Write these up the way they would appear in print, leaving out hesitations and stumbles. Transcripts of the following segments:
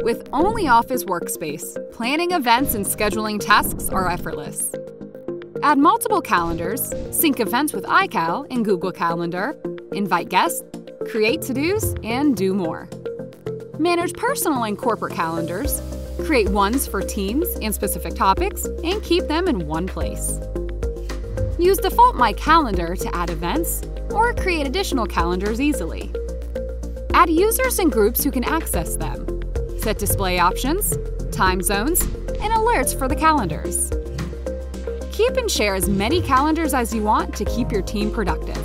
With ONLYOFFICE Workspace, planning events and scheduling tasks are effortless. Add multiple calendars, sync events with iCal in Google Calendar, invite guests, create to-dos, and do more. Manage personal and corporate calendars, create ones for teams and specific topics, and keep them in one place. Use default My Calendar to add events or create additional calendars easily. Add users and groups who can access them. Set display options, time zones, and alerts for the calendars. Keep and share as many calendars as you want to keep your team productive.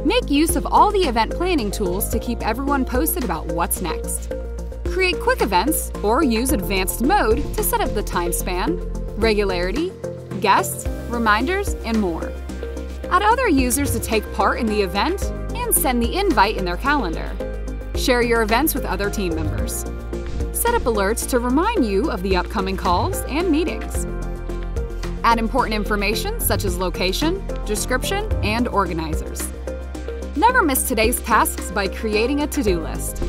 Make use of all the event planning tools to keep everyone posted about what's next. Create quick events or use advanced mode to set up the time span, regularity, guests, reminders, and more. Add other users to take part in the event and send the invite in their calendar. Share your events with other team members. Set up alerts to remind you of the upcoming calls and meetings. Add important information such as location, description, and organizers. Never miss today's tasks by creating a to-do list.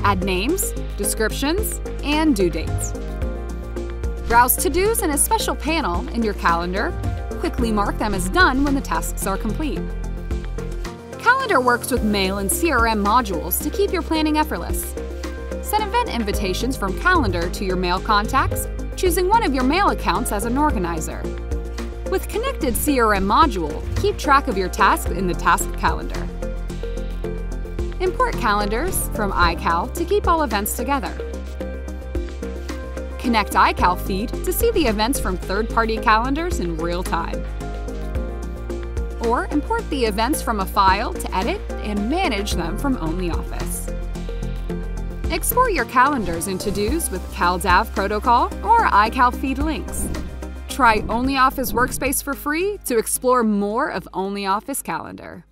Add names, descriptions, and due dates. Browse to-dos in a special panel in your calendar. Quickly mark them as done when the tasks are complete. Calendar works with Mail and CRM modules to keep your planning effortless. Send event invitations from Calendar to your Mail contacts, choosing one of your Mail accounts as an organizer. With connected CRM module, keep track of your tasks in the Task Calendar. Import calendars from iCal to keep all events together. Connect iCal feed to see the events from third-party calendars in real time. Or import the events from a file to edit and manage them from ONLYOFFICE. Export your calendars and to-dos with CalDAV protocol or iCal feed links. Try ONLYOFFICE Workspace for free to explore more of ONLYOFFICE Calendar.